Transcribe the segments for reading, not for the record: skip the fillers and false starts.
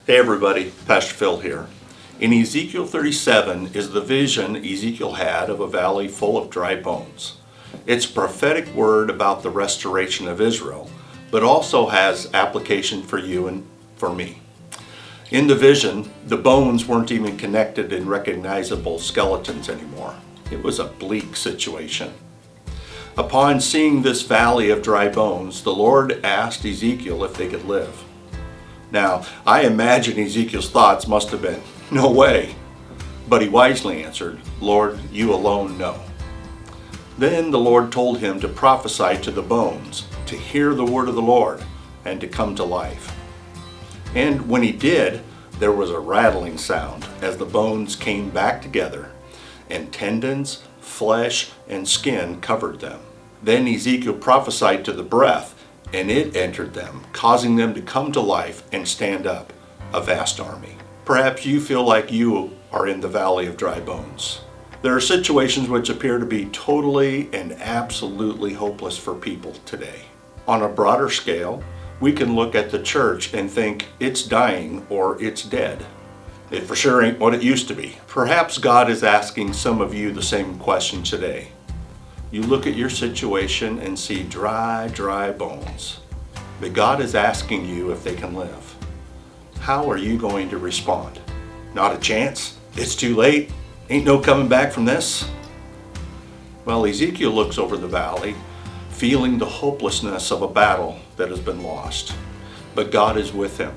Hey everybody, Pastor Phil here. In Ezekiel 37 is the vision Ezekiel had of a valley full of dry bones. It's a prophetic word about the restoration of Israel, but also has application for you and for me. In the vision, the bones weren't even connected in recognizable skeletons anymore. It was a bleak situation. Upon seeing this valley of dry bones, the Lord asked Ezekiel if they could live. Now, I imagine Ezekiel's thoughts must have been, "No way." But he wisely answered, "Lord, you alone know." Then the Lord told him to prophesy to the bones, to hear the word of the Lord, and to come to life. And when he did, there was a rattling sound as the bones came back together, and tendons, flesh, and skin covered them. Then Ezekiel prophesied to the breath, and it entered them, causing them to come to life and stand up, a vast army. Perhaps you feel like you are in the valley of dry bones. There are situations which appear to be totally and absolutely hopeless for people today. On a broader scale, we can look at the church and think it's dying or it's dead. It for sure ain't what it used to be. Perhaps God is asking some of you the same question today. You look at your situation and see dry bones. But God is asking you if they can live. How are you going to respond? Not a chance? It's too late? Ain't no coming back from this? Well, Ezekiel looks over the valley, feeling the hopelessness of a battle that has been lost. But God is with him.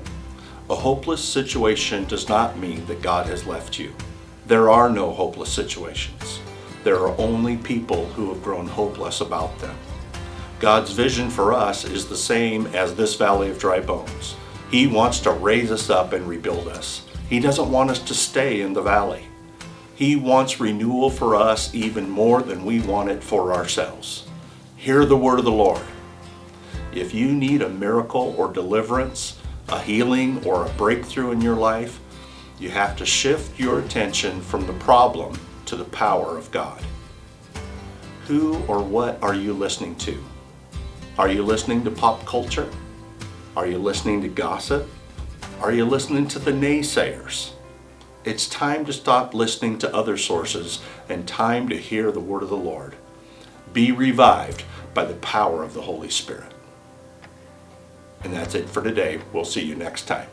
A hopeless situation does not mean that God has left you. There are no hopeless situations. There are only people who have grown hopeless about them. God's vision for us is the same as this valley of dry bones. He wants to raise us up and rebuild us. He doesn't want us to stay in the valley. He wants renewal for us even more than we want it for ourselves. Hear the word of the Lord. If you need a miracle or deliverance, a healing or a breakthrough in your life, you have to shift your attention from the problem to the power of God. Who or what are you listening to? Are you listening to pop culture? Are you listening to gossip? Are you listening to the naysayers? It's time to stop listening to other sources and time to hear the word of the Lord. Be revived by the power of the Holy Spirit. And that's it for today. We'll see you next time.